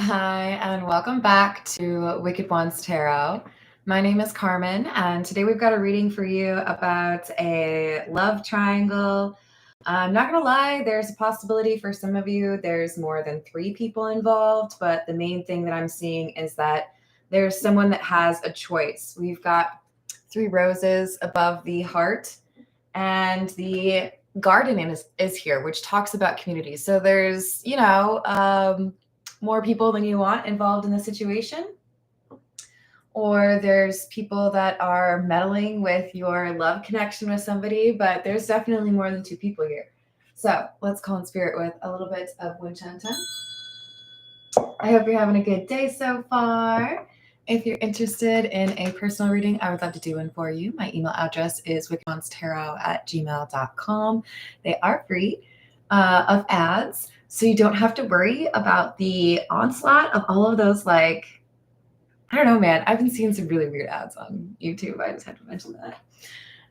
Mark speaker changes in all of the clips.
Speaker 1: Hi, and welcome back to Wicked Ones Tarot. My name is Carmen, and today we've got a reading for you about a love triangle. I'm not going to lie, there's a possibility for some of you there's more than 3 people involved, but the main thing that I'm seeing is that there's someone that has a choice. We've got 3 roses above the heart, and the garden is here, which talks about community. So there's, more people than you want involved in the situation, or there's people that are meddling with your love connection with somebody, but there's definitely more than 2 people here. So let's call in spirit with a little bit of wind chime time. I hope you're having a good day so far. If you're interested in a personal reading, I would love to do one for you. My email address is wickedmonstertarot@gmail.com. They are free of ads, so you don't have to worry about the onslaught of all of those, I don't know, man. I've been seeing some really weird ads on YouTube. I just had to mention that.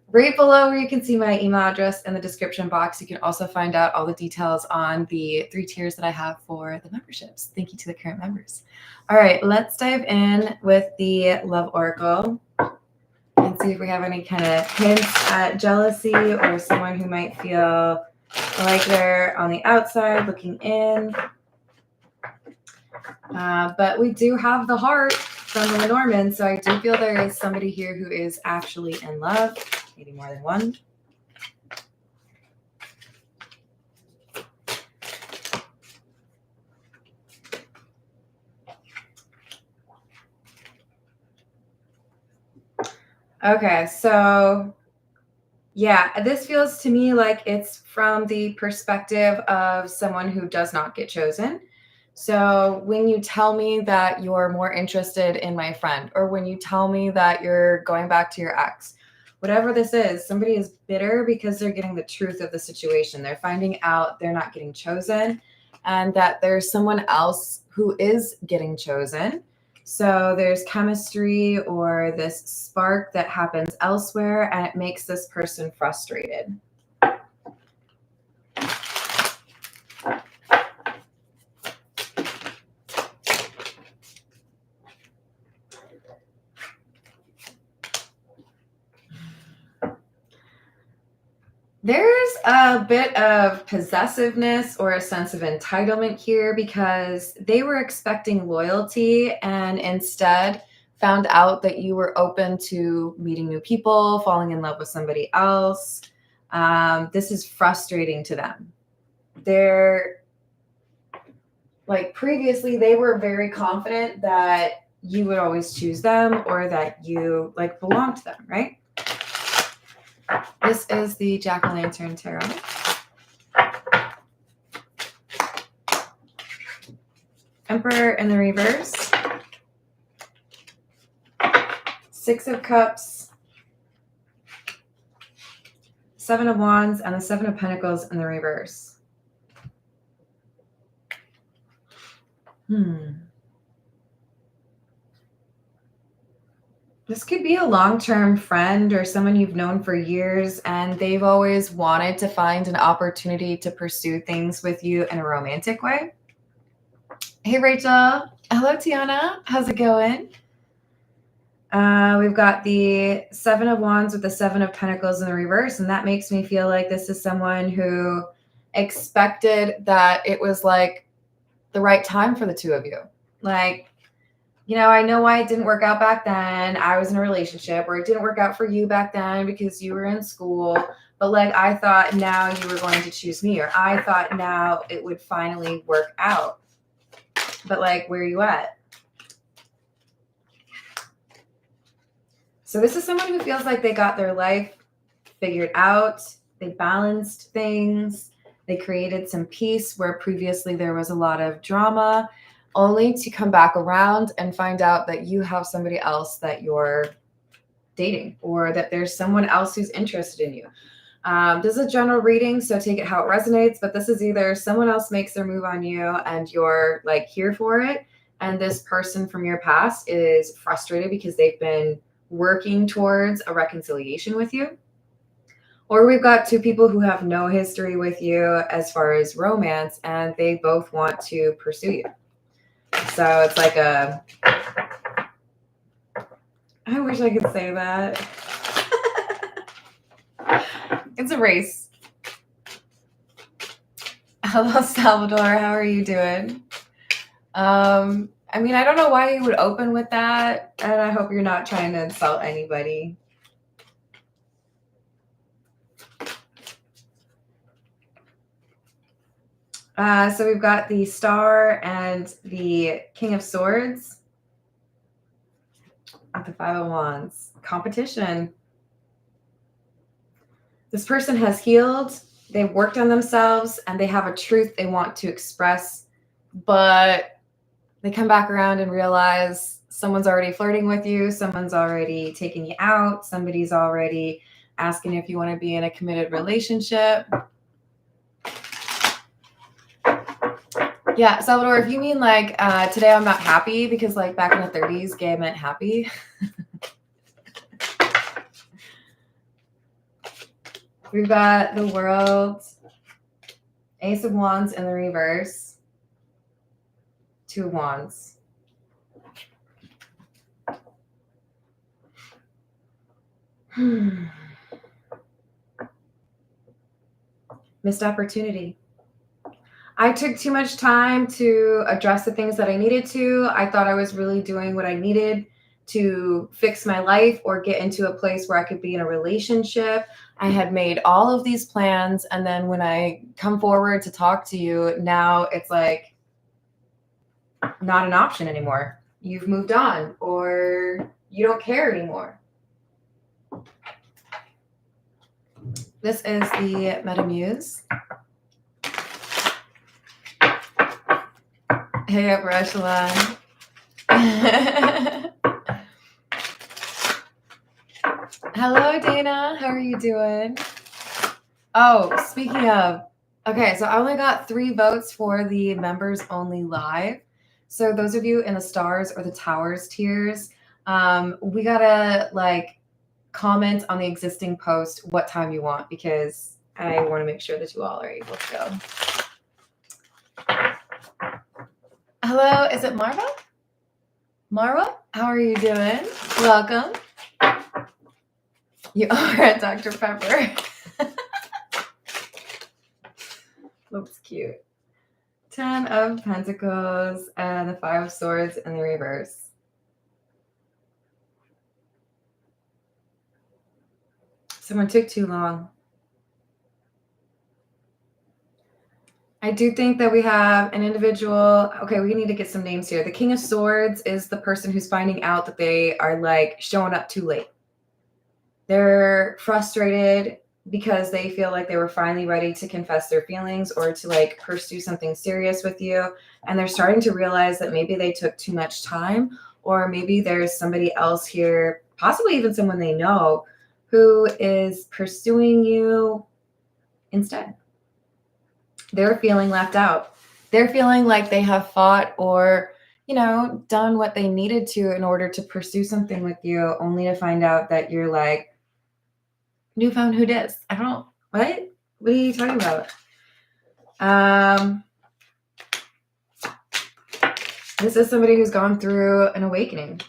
Speaker 1: Right below where you can see my email address in the description box, you can also find out all the details on the 3 tiers that I have for the memberships. Thank you to the current members. All right, let's dive in with the Love Oracle and see if we have any kind of hints at jealousy or someone who might feel like they're on the outside looking in. But we do have the heart from the Lenormand, so I do feel there is somebody here who is actually in love, maybe more than one. Okay, so yeah, this feels to me like it's from the perspective of someone who does not get chosen. So when you tell me that you're more interested in my friend, or when you tell me that you're going back to your ex, whatever this is, somebody is bitter because they're getting the truth of the situation. They're finding out they're not getting chosen and that there's someone else who is getting chosen. So there's chemistry or this spark that happens elsewhere, and it makes this person frustrated. There's a bit of possessiveness or a sense of entitlement here because they were expecting loyalty and instead found out that you were open to meeting new people, falling in love with somebody else. This is frustrating to them. They're previously, they were very confident that you would always choose them or that you belong to them, right? This is the Jack-o'-lantern tarot. Emperor in the reverse. 6 of Cups. 7 of Wands and the 7 of Pentacles in the reverse. This could be a long-term friend or someone you've known for years, and they've always wanted to find an opportunity to pursue things with you in a romantic way. Hey, Rachel. Hello, Tiana. How's it going? We've got the 7 of Wands with the 7 of Pentacles in the reverse, and that makes me feel like this is someone who expected that it was the right time for the 2 of you. I know why it didn't work out back then. I was in a relationship, or it didn't work out for you back then because you were in school. But I thought now you were going to choose me, or I thought now it would finally work out. But where are you at? So this is someone who feels like they got their life figured out. They balanced things. They created some peace where previously there was a lot of drama, only to come back around and find out that you have somebody else that you're dating, or that there's someone else who's interested in you. This is a general reading, so take it how it resonates, but this is either someone else makes their move on you and you're here for it, and this person from your past is frustrated because they've been working towards a reconciliation with you. Or we've got 2 people who have no history with you as far as romance, and they both want to pursue you. So it's like a, I wish I could say that. It's a race. Hello, Salvador. How are you doing? I mean, I don't know why you would open with that, and I hope you're not trying to insult anybody. So we've got the Star and the King of Swords with the Five of Wands. Competition. This person has healed, they've worked on themselves, and they have a truth they want to express, but they come back around and realize someone's already flirting with you, someone's already taking you out, somebody's already asking if you want to be in a committed relationship. Yeah, Salvador, if you mean like today I'm not happy because like back in the 30s, gay meant happy. We've got the World, Ace of Wands in the reverse, Two of Wands. Missed opportunity. I took too much time to address the things that I needed to. I thought I was really doing what I needed to fix my life or get into a place where I could be in a relationship. I had made all of these plans. And then when I come forward to talk to you, now it's like not an option anymore. You've moved on or you don't care anymore. This is the Metamuse. Hey up, Rushalon. Hello, Dana. How are you doing? Oh, speaking of, okay, so I only got 3 votes for the members only live. So those of you in the stars or the towers tiers, we gotta like comment on the existing post what time you want because I want to make sure that you all are able to go. Hello, is it Marva? Marva, how are you doing? Welcome. You are at Dr. Pepper. Looks cute. 10 of Pentacles and the 5 of Swords in the reverse. Someone took too long. I do think that we have an individual. Okay, we need to get some names here. The King of Swords is the person who's finding out that they are like showing up too late. They're frustrated because they feel like they were finally ready to confess their feelings or to like pursue something serious with you. And they're starting to realize that maybe they took too much time, or maybe there's somebody else here, possibly even someone they know, who is pursuing you instead. They're feeling left out. They're feeling like they have fought or, you know, done what they needed to in order to pursue something with you, only to find out that you're like, newfound who dis? I don't, what? What are you talking about? This is somebody who's gone through an awakening.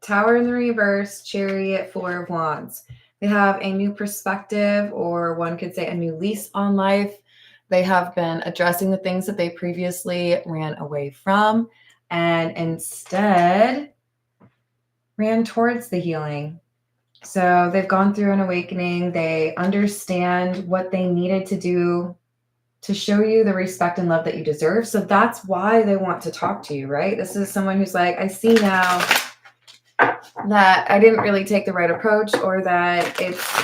Speaker 1: Tower in the reverse, Chariot, 4 of Wands. They have a new perspective, or one could say a new lease on life. They have been addressing the things that they previously ran away from and instead ran towards the healing. So they've gone through an awakening. They understand what they needed to do to show you the respect and love that you deserve. So that's why they want to talk to you, right? This is someone who's like, I see now that I didn't really take the right approach, or that it's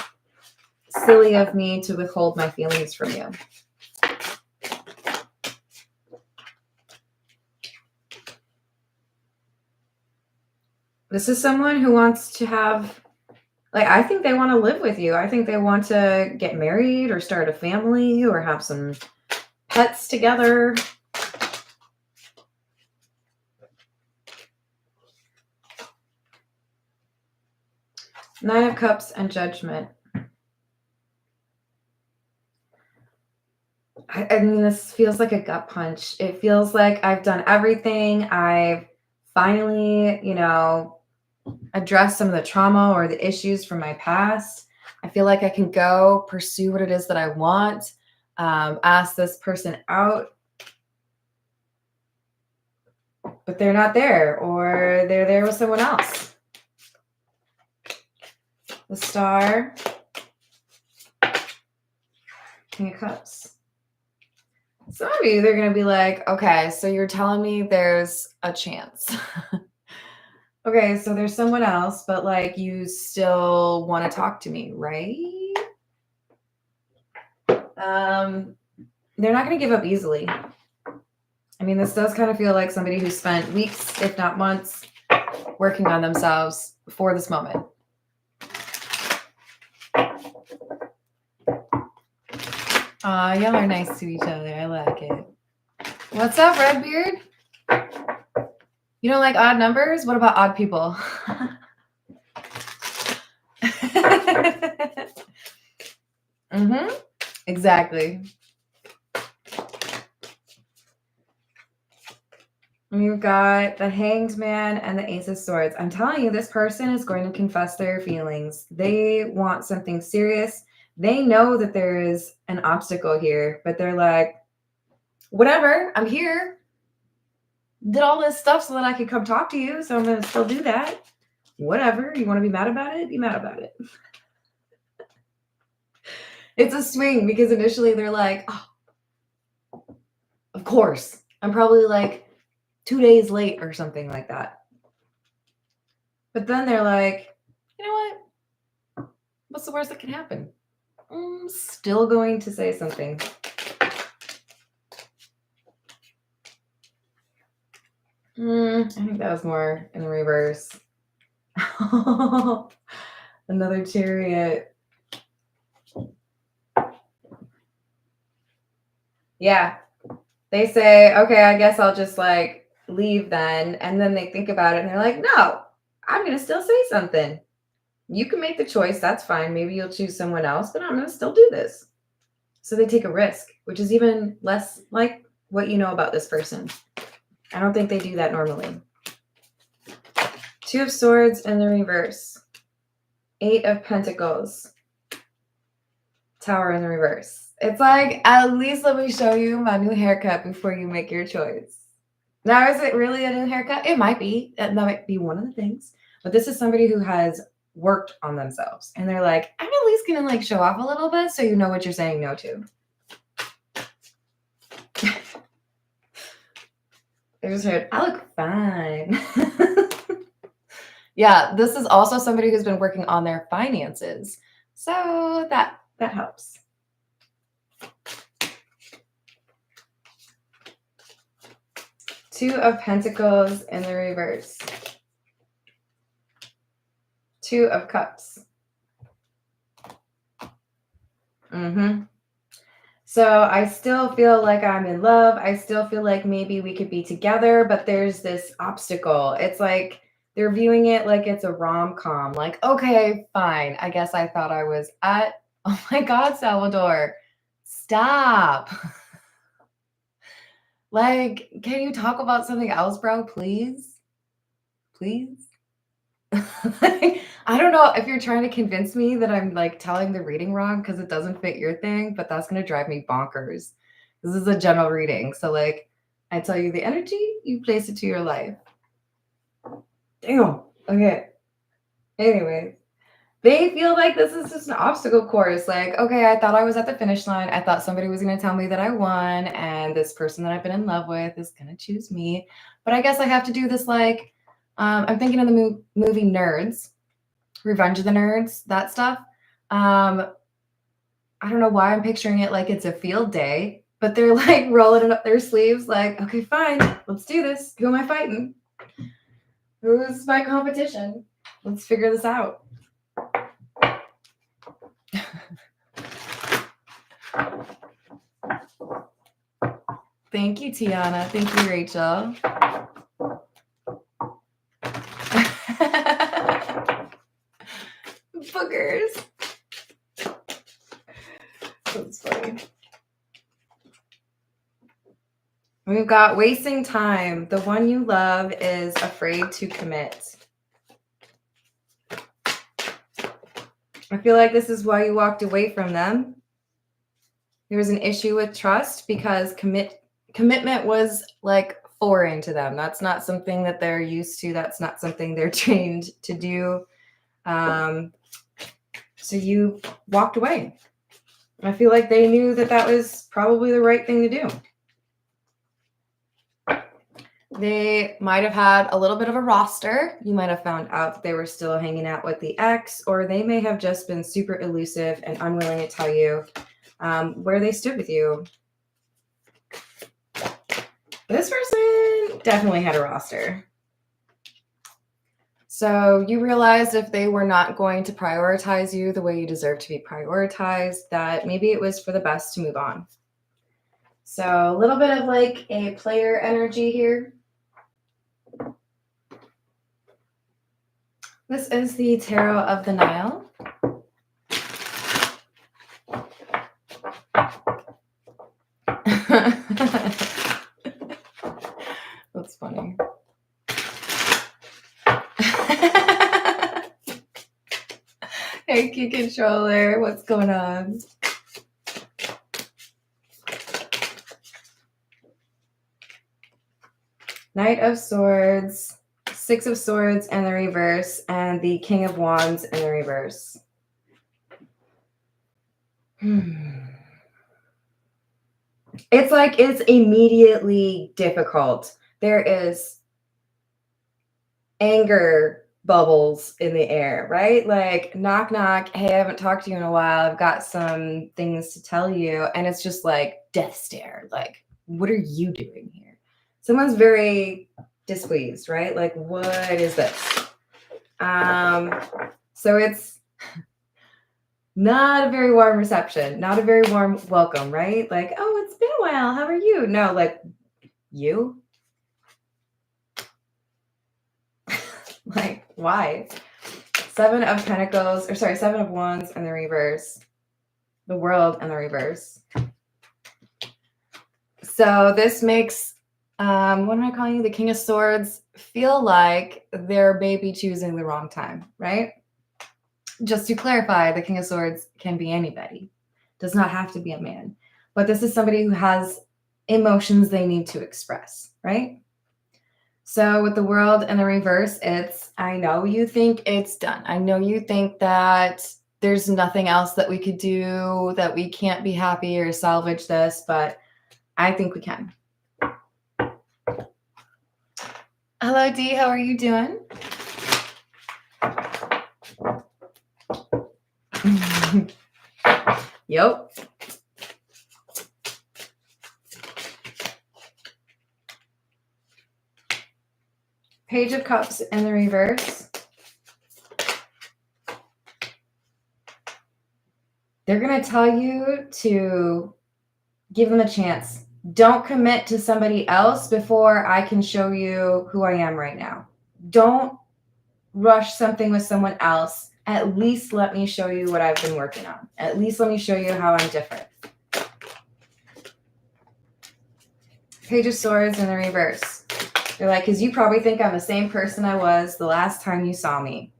Speaker 1: silly of me to withhold my feelings from you. This is someone who wants to have, like, I think they want to live with you. I think they want to get married or start a family or have some pets together. Nine of Cups and Judgment. I mean, this feels like a gut punch. It feels like I've done everything. I've finally, addressed some of the trauma or the issues from my past. I feel like I can go pursue what it is that I want, ask this person out, but they're not there, or they're there with someone else. The Star, King of Cups. Some of you, they're going to be like, okay, so you're telling me there's a chance. Okay, so there's someone else, but like you still want to talk to me, right? They're not going to give up easily. I mean, this does kind of feel like somebody who spent weeks, if not months, working on themselves for this moment. Y'all are nice to each other. I like it. What's up, Redbeard? You don't like odd numbers? What about odd people? Exactly. We've got the Hanged Man and the Ace of Swords. I'm telling you, this person is going to confess their feelings. They want something serious. They know that there is an obstacle here, but they're like, whatever, I'm here. Did all this stuff so that I could come talk to you, so I'm going to still do that. Whatever. You want to be mad about it? Be mad about it. It's a swing because initially they're like, oh, of course. I'm probably like 2 days late or something like that. But then they're like, you know what? What's the worst that can happen? I'm still going to say something. I think that was more in reverse. Another Chariot. Yeah. They say, okay, I guess I'll just like leave then. And then they think about it and they're like, no, I'm going to still say something. You can make the choice. That's fine. Maybe you'll choose someone else, but I'm going to still do this. So they take a risk, which is even less like what you know about this person. I don't think they do that normally. 2 of Swords in the reverse. 8 of Pentacles. Tower in the reverse. It's like, at least let me show you my new haircut before you make your choice. Now, is it really a new haircut? It might be. That might be one of the things. But this is somebody who has worked on themselves. And they're like, I'm at least going to like show off a little bit so you know what you're saying no to. I just heard, I look fine. Yeah, this is also somebody who's been working on their finances. So that helps. Two of Pentacles in the reverse. 2 of Cups. So I still feel like I'm in love. I still feel like maybe we could be together, but there's this obstacle. It's like they're viewing it like it's a rom-com. Like, okay, fine. I guess I thought I was at, oh my God, Salvador, stop. Like, can you talk about something else, bro? Please? Please? I don't know if you're trying to convince me that I'm like telling the reading wrong because it doesn't fit your thing, but that's going to drive me bonkers. This is a general reading. So like I tell you the energy, you place it to your life. Damn. Okay. Anyway, they feel like this is just an obstacle course. Like, okay, I thought I was at the finish line. I thought somebody was going to tell me that I won and this person that I've been in love with is going to choose me. But I guess I have to do this like, I'm thinking of the movie Nerds. Revenge of the Nerds, that stuff. I don't know why I'm picturing it like it's a field day, but they're like rolling it up their sleeves like, okay, fine, let's do this. Who am I fighting? Who's my competition? Let's figure this out. Thank you, Tiana. Thank you, Rachel. Boogers. That's funny. we've got wasting time. The one you love is afraid to commit. I feel like this is why you walked away from them. There was an issue with trust because commitment was like foreign to them. That's not something that they're used to. That's not something they're trained to do. So you walked away. I feel like they knew that that was probably the right thing to do. They might have had a little bit of a roster. You might have found out that they were still hanging out with the ex, or they may have just been super elusive and unwilling to tell you where they stood with you. This person definitely had a roster. So you realized if they were not going to prioritize you the way you deserve to be prioritized, that maybe it was for the best to move on. So a little bit of like a player energy here. This is the Tarot of the Nile. That's funny. Hey, key controller, what's going on? Knight of Swords, Six of Swords in the reverse, and the King of Wands in the reverse. It's like it's immediately difficult. There is anger bubbles in the air, right? Like, knock, knock. Hey, I haven't talked to you in a while. I've got some things to tell you. And it's just like death stare. Like, what are you doing here? Someone's very displeased, right? Like, what is this? So it's not a very warm reception, not a very warm welcome, right? Like, oh, it's been a while. How are you? No, like, you? Like, why? Seven of Pentacles, or sorry, Seven of Wands in the reverse. The World in the reverse. So this makes, what am I calling you? The King of Swords feel like they're maybe choosing the wrong time, right? Just to clarify, the King of Swords can be anybody. Does not have to be a man. But this is somebody who has emotions they need to express, right? So with the World in the reverse, it's, I know you think it's done. I know you think that there's nothing else that we could do, that we can't be happy or salvage this, but I think we can. Hello, Dee. How are you doing? Yep. Page of Cups in the reverse. They're going to tell you to give them a chance. Don't commit to somebody else before I can show you who I am right now. Don't rush something with someone else. At least let me show you what I've been working on. At least let me show you how I'm different. Page of Swords in the reverse. They're like, because you probably think I'm the same person I was the last time you saw me.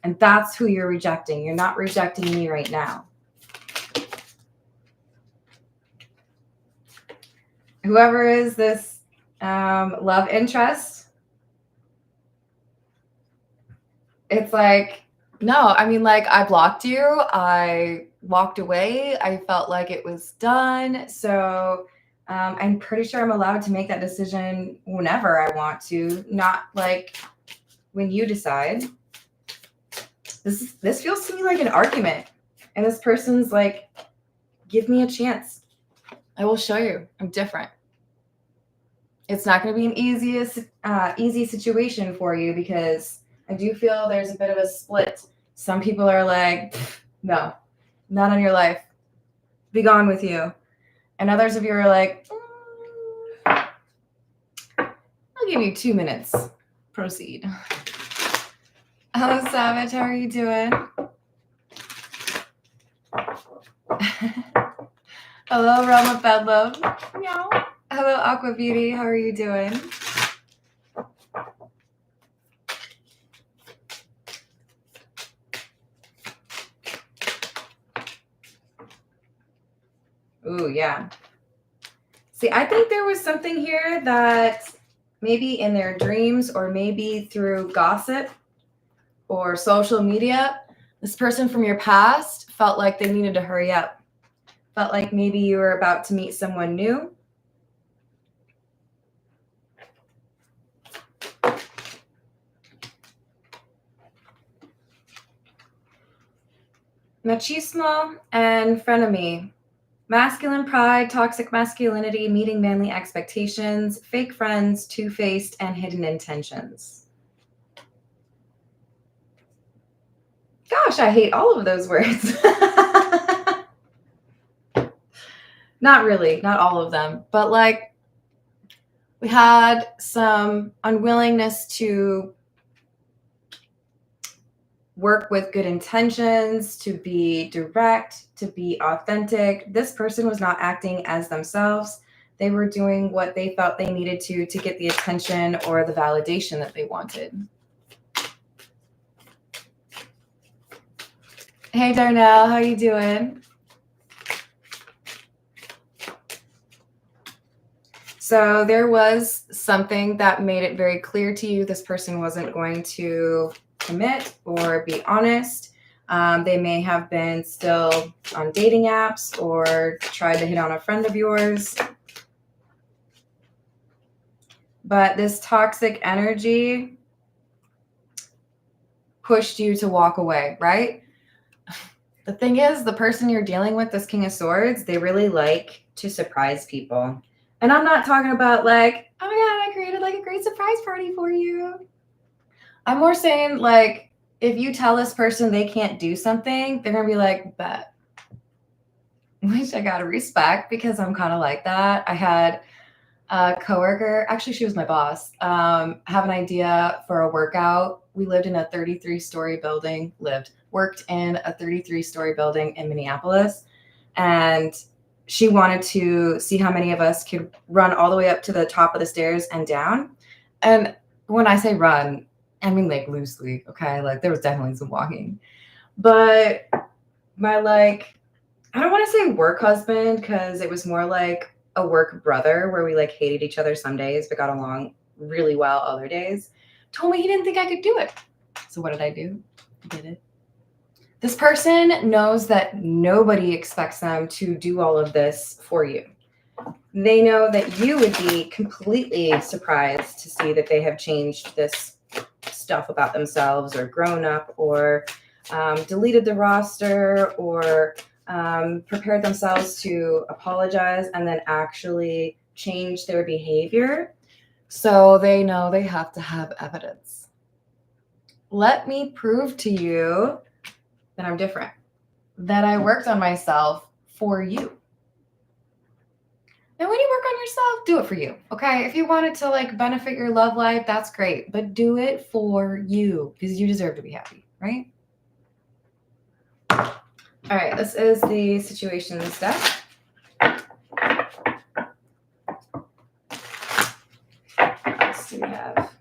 Speaker 1: And that's who you're rejecting. You're not rejecting me right now. Whoever is this love interest, it's like, no, I mean, like, I blocked you. I walked away. I felt like it was done. So I'm pretty sure I'm allowed to make that decision whenever I want to, not like when you decide. This feels to me like an argument. And this person's like, give me a chance. I will show you I'm different. It's not going to be an easy situation for you because I do feel there's a bit of a split. Some people are like, no, not on your life. Be gone with you. And others of you are like, I'll give you 2 minutes. Proceed. Hello, Savage. How are you doing? Hello, Realm of Bedlam. Meow. Hello, Aqua Beauty. How are you doing? Ooh, yeah. See, I think there was something here that maybe in their dreams or maybe through gossip or social media, this person from your past felt like they needed to hurry up. Felt like maybe you were about to meet someone new. Machismo and frenemy. Masculine pride, toxic masculinity, meeting manly expectations, fake friends, two-faced, and hidden intentions. Gosh, I hate all of those words. Not really, not all of them, but like we had some unwillingness to work with good intentions, to be direct, to be authentic. This person was not acting as themselves. They were doing what they felt they needed to get the attention or the validation that they wanted. Hey, Darnell, how you doing? So there was something that made it very clear to you this person wasn't going to commit or be honest. They may have been still on dating apps or tried to hit on a friend of yours. But this toxic energy pushed you to walk away, right? The thing is, the person you're dealing with, this King of Swords, they really like to surprise people. And I'm not talking about like, oh my God, I created like a great surprise party for you. I'm more saying like, if you tell this person they can't do something, they're going to be like, bet. Which I got to respect because I'm kind of like that. I had a coworker, actually she was my boss, have an idea for a workout. We lived in a 33-story building, worked in a 33-story building in Minneapolis. And she wanted to see how many of us could run all the way up to the top of the stairs and down. And when I say run, I mean like loosely, okay? Like there was definitely some walking. But my like, I don't want to say work husband because it was more like a work brother where we like hated each other some days but got along really well other days, told me he didn't think I could do it. So what did I do? I did it. This person knows that nobody expects them to do all of this for you. They know that you would be completely surprised to see that they have changed this stuff about themselves or grown up or deleted the roster or prepared themselves to apologize and then actually change their behavior. So they know they have to have evidence. Let me prove to you that I'm different, that I worked on myself for you. And when you work on yourself, do it for you, okay? If you want it to like benefit your love life, that's great, but do it for you because you deserve to be happy, right? All right, this is the situation deck. What else do we have?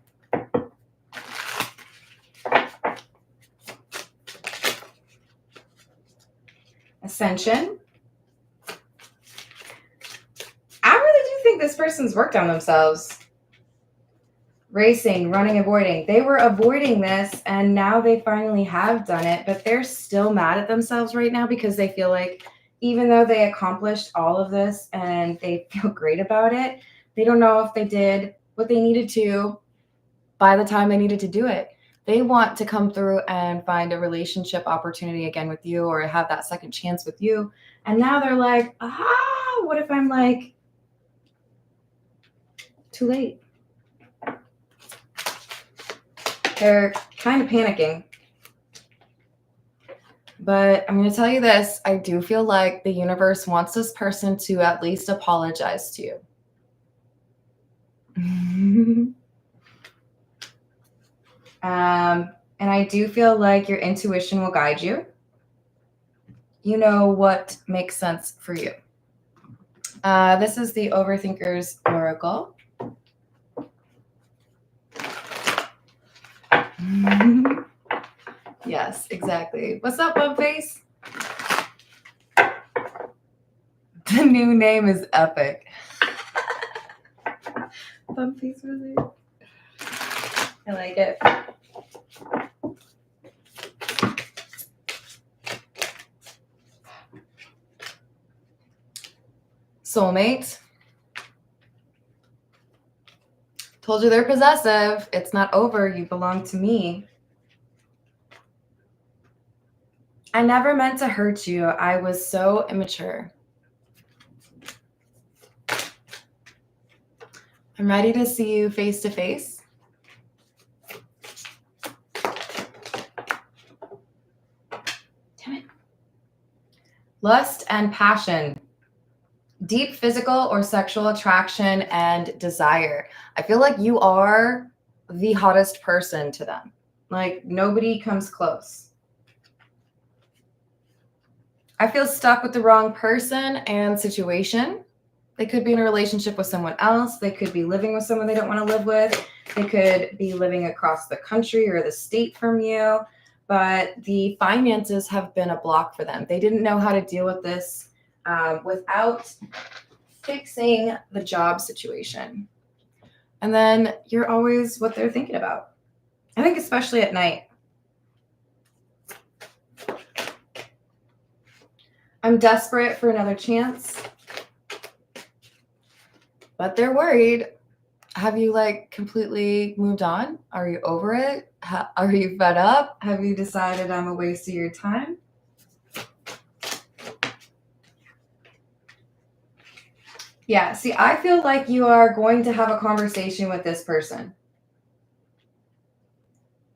Speaker 1: Ascension. I really do think this person's worked on themselves. Racing, running, avoiding. They were avoiding this and now they finally have done it, but they're still mad at themselves right now because they feel like even though they accomplished all of this and they feel great about it, they don't know if they did what they needed to by the time they needed to do it. They want to come through and find a relationship opportunity again with you or have that second chance with you. And now they're like, what if I'm like too late? They're kind of panicking. But I'm going to tell you this. I do feel like the universe wants this person to at least apologize to you. And I do feel like your intuition will guide you. You know what makes sense for you. This is the Overthinker's Oracle. Yes, exactly. What's up, Bumpface? The new name is epic. Bumpface Wizard. I like it. Soulmate. Told you they're possessive. It's not over. You belong to me. I never meant to hurt you. I was so immature. I'm ready to see you face to face. Damn it. Lust and passion. Deep physical or sexual attraction and desire. I feel like you are the hottest person to them. Like, nobody comes close. I feel stuck with the wrong person and situation. They could be in a relationship with someone else. They could be living with someone they don't want to live with. They could be living across the country or the state from you. But the finances have been a block for them. They didn't know how to deal with this without fixing the job situation. And then you're always what they're thinking about. I think especially at night. I'm desperate for another chance. But they're worried. Have you like completely moved on? Are you over it? Are you fed up? Have you decided I'm a waste of your time? Yeah, see, I feel like you are going to have a conversation with this person.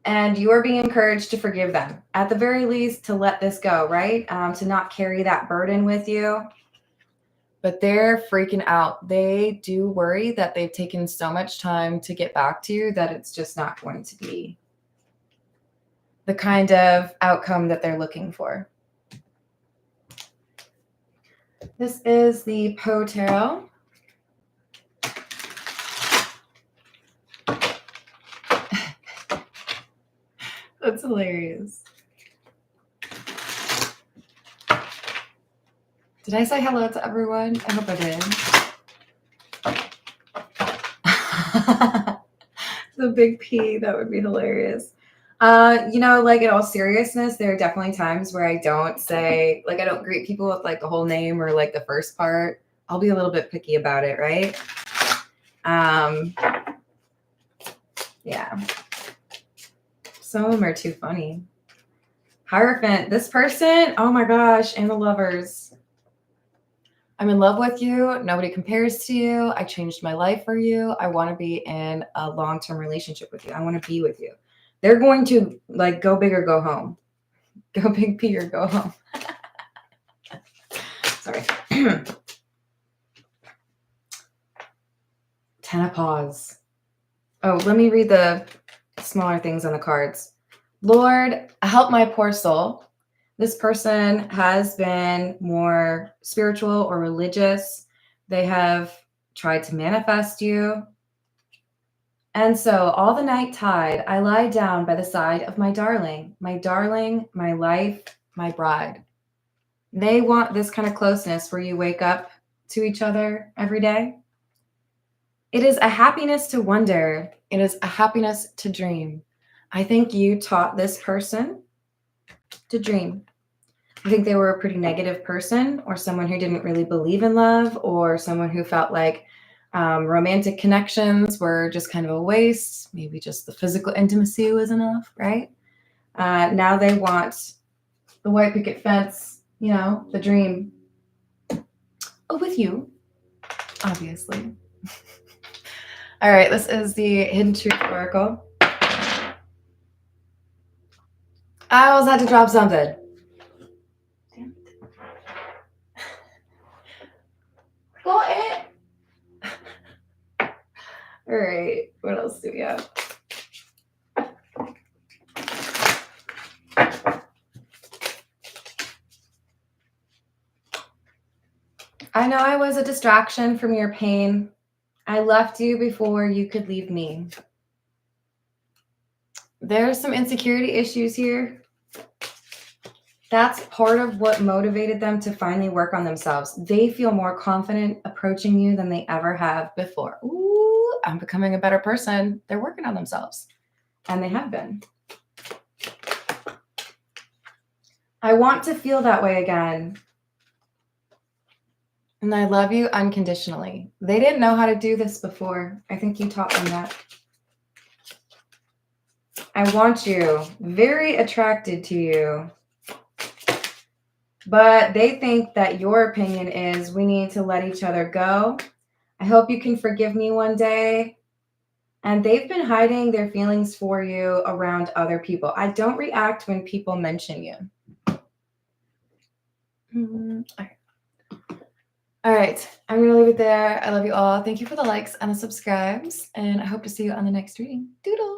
Speaker 1: And you are being encouraged to forgive them. At the very least, to let this go, right? To not carry that burden with you. But they're freaking out. They do worry that they've taken so much time to get back to you that it's just not going to be the kind of outcome that they're looking for. This is the Poe Tarot. That's hilarious. Did I say hello to everyone? I hope I did. The big P, that would be hilarious. Like in all seriousness, there are definitely times where I don't say, like, I don't greet people with like the whole name or like the first part. I'll be a little bit picky about it, right? Yeah. Some of them are too funny. Hierophant, this person, oh my gosh, and the lovers. I'm in love with you. Nobody compares to you. I changed my life for you. I want to be in a long-term relationship with you. I want to be with you. They're going to like go big or go home. Go big P or go home. Sorry. 10 of Paws. Oh, let me read the smaller things on the cards. Lord, help my poor soul. This person has been more spiritual or religious. They have tried to manifest you. And so all the night tide, I lie down by the side of my darling, my life, my bride. They want this kind of closeness where you wake up to each other every day. It is a happiness to wonder. It is a happiness to dream. I think you taught this person to dream. I think they were a pretty negative person or someone who didn't really believe in love or someone who felt like romantic connections were just kind of a waste. Maybe just the physical intimacy was enough, right? Now they want the white picket fence, the dream. Oh, with you, obviously. All right, this is the Hidden Truth Oracle. I always had to drop something. Damn it. Got it. All right, what else do we have? I know I was a distraction from your pain. I left you before you could leave me. There's some insecurity issues here. That's part of what motivated them to finally work on themselves. They feel more confident approaching you than they ever have before. Ooh, I'm becoming a better person. They're working on themselves. And they have been. I want to feel that way again. And I love you unconditionally. They didn't know how to do this before. I think you taught them that. I want you. Very attracted to you. But they think that your opinion is we need to let each other go. I hope you can forgive me one day. And they've been hiding their feelings for you around other people. I don't react when people mention you. All right. I'm going to leave it there. I love you all. Thank you for the likes and the subscribes. And I hope to see you on the next reading. Doodle.